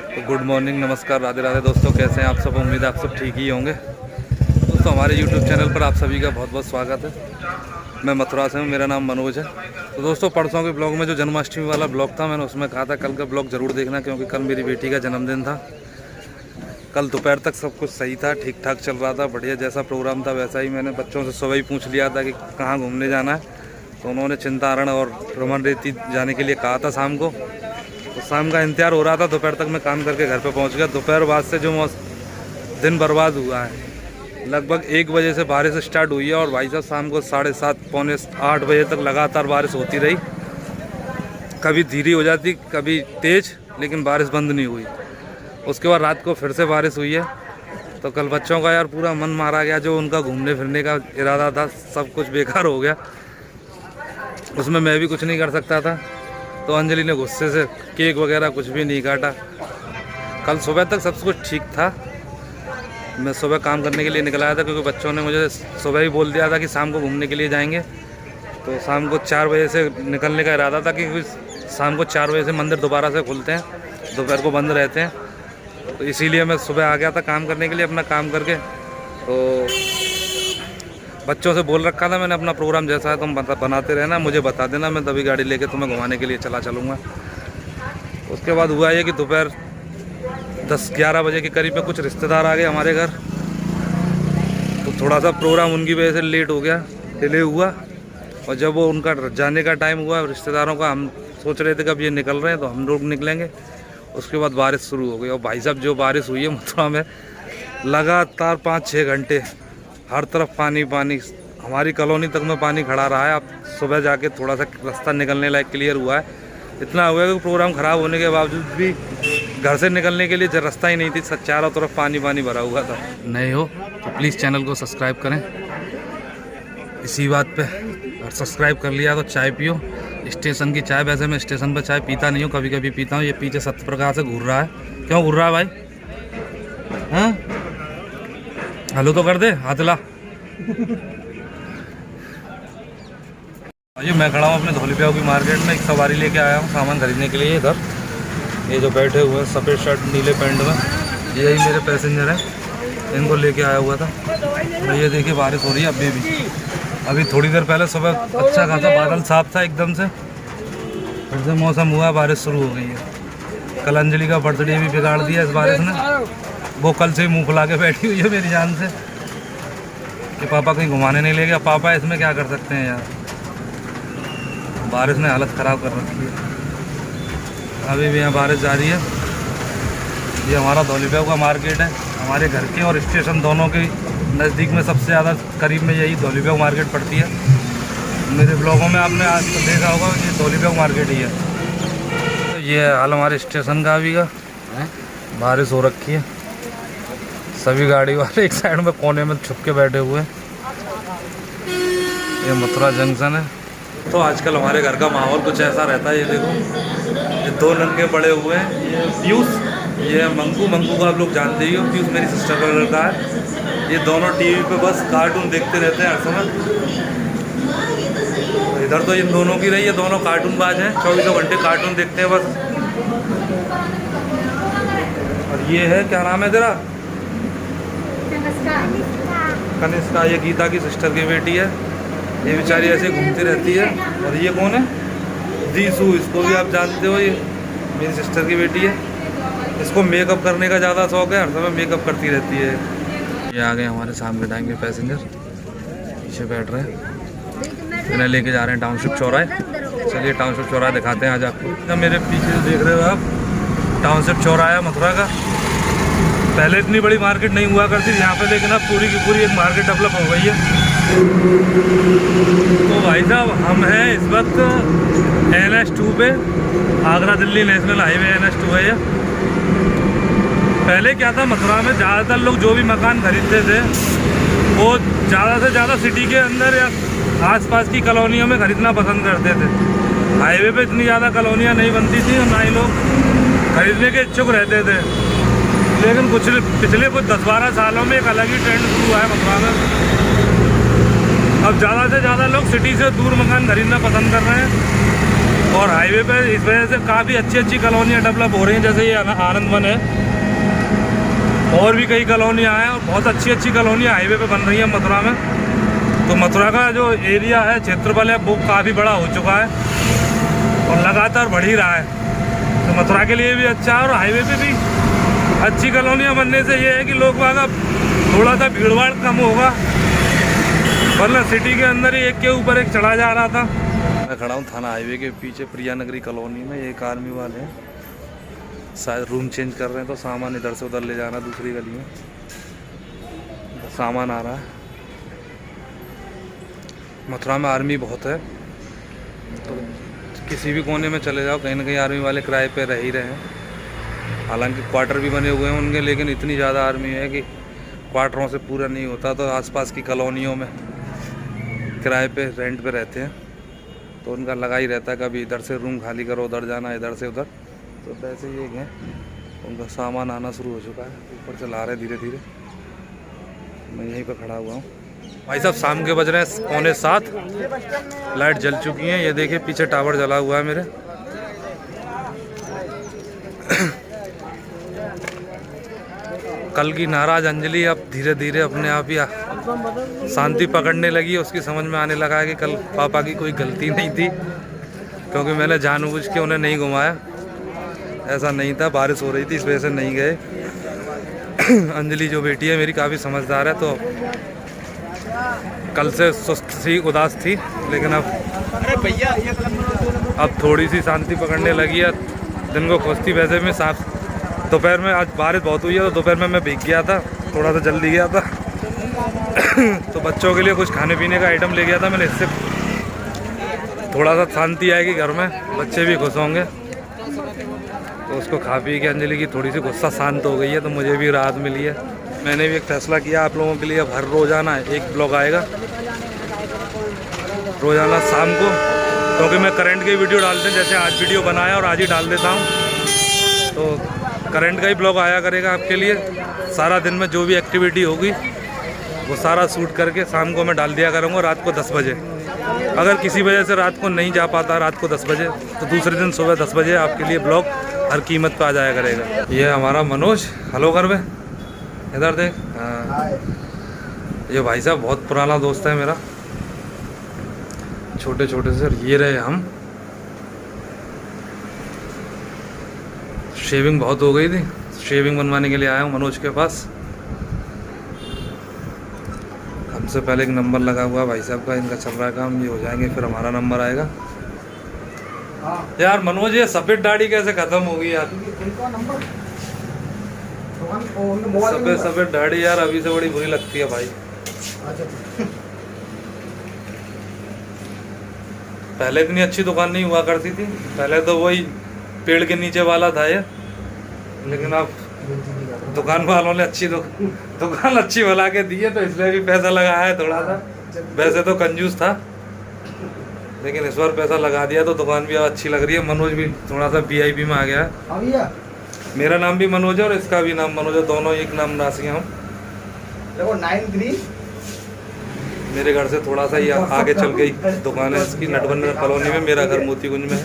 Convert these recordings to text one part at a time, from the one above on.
तो good morning, नमस्कार, राधे राधे दोस्तों। कैसे हैं आप सब? उम्मीद है आप सब ठीक ही होंगे। दोस्तों हमारे YouTube चैनल पर आप सभी का बहुत बहुत स्वागत है। मैं मथुरा से हूँ, मेरा नाम मनोज है। तो दोस्तों परसों के ब्लॉग में जो जन्माष्टमी वाला ब्लॉग था, मैंने उसमें कहा था कल का ब्लॉग ज़रूर देखना, क्योंकि कल मेरी बेटी का जन्मदिन था। कल दोपहर तक सब कुछ सही था, ठीक ठाक चल रहा था, बढ़िया। जैसा प्रोग्राम था वैसा ही। मैंने बच्चों से सुबह ही पूछ लिया था कि कहाँ घूमने जाना है, तो उन्होंने चिंतारण और रमन रेती जाने के लिए कहा था शाम को। तो शाम का इंतजार हो रहा था, दोपहर तक मैं काम करके घर पे पहुंच गया। दोपहर बाद से जो दिन बर्बाद हुआ है, लगभग 1 बजे से बारिश स्टार्ट हुई है और भाई साहब शाम को 7:30 पौने 8 बजे तक लगातार बारिश होती रही। कभी धीरे हो जाती, कभी तेज़, लेकिन बारिश बंद नहीं हुई। उसके बाद रात को फिर से बारिश हुई है। तो कल बच्चों का यार पूरा मन मारा गया। जो उनका घूमने फिरने का इरादा था सब कुछ बेकार हो गया। उसमें मैं भी कुछ नहीं कर सकता था। तो अंजलि ने गुस्से से केक वगैरह कुछ भी नहीं काटा। कल सुबह तक सब कुछ ठीक था। मैं सुबह काम करने के लिए निकल आया था, क्योंकि बच्चों ने मुझे सुबह ही बोल दिया था कि शाम को घूमने के लिए जाएंगे। तो शाम को 4 बजे से निकलने का इरादा था, क्योंकि शाम को 4 बजे से मंदिर दोबारा से खुलते हैं, दोपहर को बंद रहते हैं। तो इसीलिए मैं सुबह आ गया था काम करने के लिए, अपना काम करके। तो बच्चों से बोल रखा था मैंने, अपना प्रोग्राम जैसा है तुम बनाते रहना, मुझे बता देना, मैं तभी गाड़ी लेके तुम्हें घुमाने के लिए चलूँगा। उसके बाद हुआ ये कि दोपहर 10-11 बजे के करीब में कुछ रिश्तेदार आ गए हमारे घर। तो थोड़ा सा प्रोग्राम उनकी वजह से लेट हो गया, डिले हुआ। और जब वो उनका जाने का टाइम हुआ रिश्तेदारों का, हम सोच रहे थे कब ये निकल रहे हैं तो हम लोग निकलेंगे। उसके बाद बारिश शुरू हो गई। और भाई साहब जो बारिश हुई है मथुरा में, लगातार 5-6 घंटे हर तरफ पानी पानी। हमारी कॉलोनी तक में पानी खड़ा रहा है। अब सुबह जाके थोड़ा सा रास्ता निकलने लायक क्लियर हुआ है। इतना हुआ है कि प्रोग्राम ख़राब होने के बावजूद भी घर से निकलने के लिए रास्ता ही नहीं थी, चारों तरफ पानी पानी भरा हुआ था। नए हो तो प्लीज़ चैनल को सब्सक्राइब करें इसी बात पे। और सब्सक्राइब कर लिया तो चाय पियो, स्टेशन की चाय। वैसे मैं स्टेशन पर चाय पीता नहीं हूँ, कभी कभी पीता हूँ। ये पीछे सत्यप्रकाश से घूर रहा है। क्यों घूर रहा है भाई? हाँ, हेलो तो कर दे, हाथ ला। ये मैं खड़ा हूँ अपने धौलीप्याऊ की मार्केट में। एक सवारी लेके आया हूँ सामान खरीदने के लिए। इधर ये जो बैठे हुए हैं सफ़ेद शर्ट नीले पैंट में, यही मेरे पैसेंजर हैं, इनको लेके आया हुआ था। तो ये देखिए बारिश हो रही है अभी भी। अभी थोड़ी देर पहले सुबह अच्छा खासा बादल साफ था, एकदम से फिर से मौसम हुआ, बारिश शुरू हो गई है। कल अंजलि का बर्थडे भी बिगाड़ दिया इस बारिश ने। वो कल से ही मुँह फुला के बैठी हुई है मेरी जान से कि पापा कहीं घुमाने नहीं ले गया। पापा इसमें क्या कर सकते हैं यार, बारिश ने हालत ख़राब कर रखी है। अभी भी यहाँ बारिश जारी है। ये हमारा धौलीप्याऊ का मार्केट है। हमारे घर के और स्टेशन दोनों के नज़दीक में सबसे ज़्यादा करीब में यही धौलीप्याऊ मार्केट पड़ती है। मेरे ब्लॉगों में आपने आज तो देखा होगा ये धौलीप्याऊ मार्केट ही है। तो ये हाल हमारे स्टेशन का अभी का, बारिश हो रखी है। सभी गाड़ी वाले एक साइड में कोने में छुप के बैठे हुए हैं। ये मथुरा जंक्शन है। तो आजकल हमारे घर का माहौल कुछ ऐसा रहता है। ये देखो, ये 2 लड़के बड़े हुए हैं। ये पीयूष, ये मंकू। मंकू को आप लोग जानते ही हो, पीयूष मेरी सिस्टर का लड़का है। ये दोनों टीवी पे बस कार्टून देखते रहते हैं हर समय। इधर तो इन दोनों की रही है, दोनों कार्टून बाज हैं, 24 घंटे कार्टून देखते हैं बस। और ये है, क्या नाम है तेरा? कनिष्का। ये गीता की सिस्टर की बेटी है। ये बेचारी ऐसे घूमती रहती है। और ये कौन है? दीसू। इसको भी आप जानते हो, ये मेरी सिस्टर की बेटी है। इसको मेकअप करने का ज़्यादा शौक है, हर समय मेकअप करती रहती है। ये आ गए हमारे शाम के टाइम के पैसेंजर, पीछे बैठ रहे हैं। इन्हें लेके जा रहे हैं टाउनशिप चौराहे। चलिए टाउनशिप चौराहा दिखाते हैं आज आपको। मेरे पीछे देख रहे हो आप, टाउनशिप चौराहा मथुरा का। पहले इतनी बड़ी मार्केट नहीं हुआ करती यहाँ पे, लेकिन अब पूरी की पूरी एक मार्केट डेवलप हो गई है। तो भाई साहब हम हैं इस वक्त NH2 पे, Agra Delhi national highway NH2 है ये। पहले क्या था, मथुरा में ज़्यादातर लोग जो भी मकान खरीदते थे वो ज़्यादा से ज़्यादा सिटी के अंदर या आसपास की कॉलोनियों में खरीदना पसंद करते थे। हाईवे पे इतनी ज़्यादा कॉलोनियाँ नहीं बनती थी और ना ही लोग खरीदने के इच्छुक रहते थे। लेकिन पिछले कुछ 10-12 सालों में एक अलग ही ट्रेंड शुरू हुआ है मथुरा में। अब ज़्यादा से ज़्यादा लोग सिटी से दूर मकान खरीदना पसंद कर रहे हैं। और हाईवे पे इस वजह से काफ़ी अच्छी कॉलोनियाँ डेवलप हो रही हैं, जैसे ये आनंद वन है, और भी कई कॉलोनियाँ हैं और बहुत अच्छी कॉलोनियाँ हाईवे पे बन रही हैं मथुरा में। तो मथुरा का जो एरिया है, क्षेत्रफल है, वो काफ़ी बड़ा हो चुका है और लगातार बढ़ ही रहा है। तो मथुरा के लिए भी अच्छा है और हाईवे पे भी अच्छी कॉलोनियाँ बनने से ये है कि लोग वहाँ का थोड़ा सा भीड़ भाड़ कम होगा, वरना सिटी के अंदर ही एक के ऊपर एक चढ़ा जा रहा था। मैं खड़ा हूँ थाना हाईवे के पीछे प्रिया नगरी कॉलोनी में। एक आर्मी वाले हैं, शायद रूम चेंज कर रहे हैं, तो सामान इधर से उधर ले जाना दूसरी गली में। सामान आ रहा है। मथुरा में आर्मी बहुत है, तो किसी भी कोने में चले जाओ कहीं ना कहीं आर्मी वाले किराए पे रह ही रहे हैं। हालांकि क्वार्टर भी बने हुए हैं उनके, लेकिन इतनी ज़्यादा आर्मी है कि क्वार्टरों से पूरा नहीं होता। तो आसपास की कॉलोनियों में किराए पे रेंट पे रहते हैं, तो उनका लगा ही रहता है कभी इधर से रूम खाली करो, उधर जाना, इधर से उधर। तो वैसे ही एक है, उनका सामान आना शुरू हो चुका है, ऊपर से ला रहे धीरे धीरे। मैं यहीं पर खड़ा हुआ हूँ। भाई साहब शाम के बज रहे हैं 6:45, लाइट जल चुकी है। ये देखिए पीछे टावर जला हुआ है मेरे। कल की नाराज अंजलि अब धीरे धीरे अपने आप ही शांति पकड़ने लगी है। उसकी समझ में आने लगा है कि कल पापा की कोई गलती नहीं थी, क्योंकि मैंने जानबूझ के उन्हें नहीं घुमाया। ऐसा नहीं था, बारिश हो रही थी इस वजह से नहीं गए। अंजलि जो बेटी है मेरी काफ़ी समझदार है, तो कल से सुस्त सी, उदास थी, लेकिन अब थोड़ी सी शांति पकड़ने लगी है। दिन को खुश थी वैसे में। साफ दोपहर में आज बारिश बहुत हुई है, तो दोपहर में मैं भीग गया था, थोड़ा सा जल्दी गया था। तो बच्चों के लिए कुछ खाने पीने का आइटम ले गया था मैंने। इससे थोड़ा सा शांति आएगी घर में, बच्चे भी खुश होंगे। तो उसको खा पी के अंजलि की थोड़ी सी गुस्सा शांत हो गई है, तो मुझे भी राहत मिली है। मैंने भी एक फैसला किया आप लोगों के लिए, अब हर रोज़ाना एक ब्लॉग आएगा, रोज़ाना शाम को, क्योंकि मैं करंट की वीडियो डालते हैं, जैसे आज वीडियो बनाया और आज ही डाल देता हूँ, तो करंट का ही ब्लॉग आया करेगा आपके लिए। सारा दिन में जो भी एक्टिविटी होगी वो सारा शूट करके शाम को मैं डाल दिया करूँगा रात को 10 बजे। अगर किसी वजह से रात को नहीं जा पाता रात को 10 बजे, तो दूसरे दिन सुबह 10 बजे आपके लिए ब्लॉग हर कीमत पे आ जाया करेगा। ये हमारा मनोज, हेलो कर बे, इधर देख। हाँ, ये भाई साहब बहुत पुराना दोस्त है मेरा, छोटे छोटे से। ये रहे हम। शेविंग बहुत हो गई थी, शेविंग बनवाने के लिए आया हूँ मनोज के पास। हमसे पहले एक नंबर लगा हुआ भाई साहब का, इनका चल रहा है काम, ये हो जाएंगे फिर हमारा नंबर आएगा। यार मनोज, ये सफ़ेद दाढ़ी कैसे खत्म होगी यार? सफ़ेद दाढ़ी यार अभी से बड़ी बुरी लगती है भाई। पहले इतनी अच्छी दुकान नहीं हुआ करती थी, पहले तो वही पेड़ के नीचे वाला था ये, लेकिन अब दुकान वालों ने दुकान अच्छी बना के दी है, तो इसलिए भी पैसा लगाया है थोड़ा सा। वैसे तो कंजूस था, लेकिन इस बार पैसा लगा दिया तो दुकान भी अच्छी लग रही है। मनोज भी थोड़ा सा VIP में आ गया है। मेरा नाम भी मनोज है और इसका भी नाम मनोज है, दोनों एक नाम राशि हैं हम। देखो 9-3 मेरे घर से थोड़ा सा ही आगे चल गई दुकान है इसकी, नटबंदर कॉलोनी में। मेरा घर मोतीगुंज में है।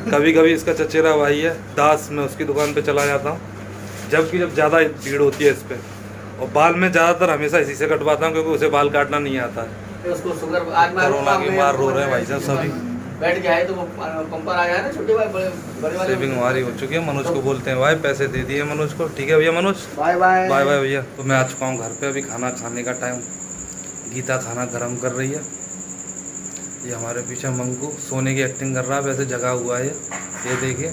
कभी कभी इसका चचेरा भाई है दास, मैं उसकी दुकान पे चला जाता हूँ, जब ज़्यादा भीड़ होती है इस पर। और बाल में ज़्यादातर हमेशा इसी से कटवाता हूँ, क्योंकि उसे बाल काटना नहीं आता है। उसको शुगर कोरोना की मार रो रहे हैं भाई साहब सभी। बैठ गया है तो पंपर आ गया ना, छोटे भाई बड़े वाले। सेविंग हमारी हो चुकी है। मनोज को बोलते हैं भाई, पैसे दे दिए मनोज को। ठीक है भैया Manoj, bye bye bye bye भैया। तो मैं आ चुका हूँ घर पे, अभी खाना खाने का टाइम। गीता खाना गर्म कर रही है। ये हमारे पीछे मंगू सोने की एक्टिंग कर रहा है, वैसे जगा हुआ है ये देखिए,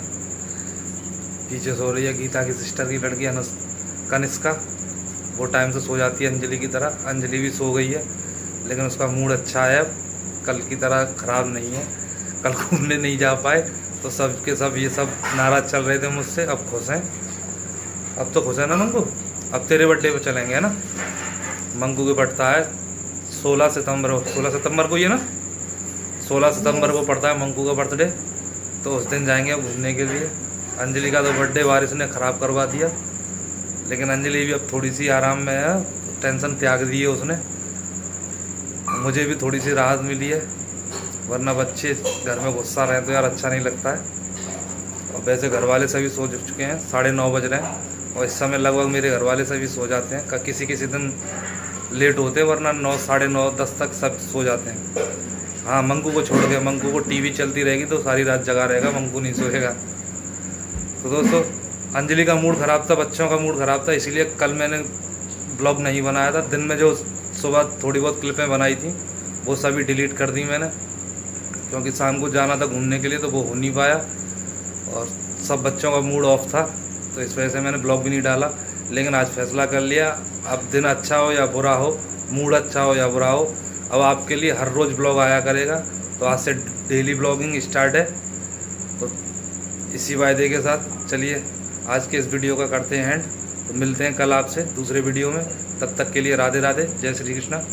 पीछे सो रही है। गीता की सिस्टर की लड़की कनिष्का, वो टाइम से सो जाती है अंजलि की तरह। अंजलि भी सो गई है, लेकिन उसका मूड अच्छा है, कल की तरह ख़राब नहीं है। कल घूमने नहीं जा पाए तो सब के सब ये सब नाराज़ चल रहे थे मुझसे, अब खुश हैं। अब तो खुश है ना मंगू? अब तेरे बर्थडे पे चलेंगे है ना? मंगू के बढ़ता है 16 सितंबर को, ये ना 16 सितंबर को पड़ता है मंगू का बर्थडे, तो उस दिन जाएंगे अब घूमने के लिए। अंजलि का तो बर्थडे बारिश ने ख़राब करवा दिया, लेकिन अंजलि भी अब थोड़ी सी आराम में है, टेंशन त्याग दी है उसने। मुझे भी थोड़ी सी राहत मिली है। वरना बच्चे घर में गुस्सा रहे तो यार अच्छा नहीं लगता है। और वैसे घर वाले सभी सो चुके हैं, 9:30 बज रहे हैं और इस समय लगभग मेरे घर वाले सभी सो जाते हैं। किसी किसी दिन लेट होते हैं, वरना 9, 9:30, 10 तक सब सो जाते हैं। हाँ, मंकू को छोड़ के, मंकू को टीवी चलती रहेगी तो सारी रात जगा रहेगा, मंकू नहीं सोएगा। तो दोस्तों, अंजलि का मूड ख़राब था, बच्चों का मूड ख़राब था, इसीलिए कल मैंने ब्लॉग नहीं बनाया था। दिन में जो सुबह थोड़ी बहुत क्लिपें बनाई थी वो सभी डिलीट कर दी मैंने, क्योंकि शाम को जाना था घूमने के लिए तो वो हो नहीं पाया और सब बच्चों का मूड ऑफ था, तो इस वजह से मैंने ब्लॉग भी नहीं डाला। लेकिन आज फैसला कर लिया, अब दिन अच्छा हो या बुरा हो, मूड अच्छा हो या बुरा हो, अब आपके लिए हर रोज़ ब्लॉग आया करेगा। तो आज से डेली ब्लॉगिंग स्टार्ट है। तो इसी वायदे के साथ चलिए आज के इस वीडियो का करते हैं एंड। तो मिलते हैं कल आपसे दूसरे वीडियो में, तब तक के लिए राधे राधे, जय श्री कृष्णा।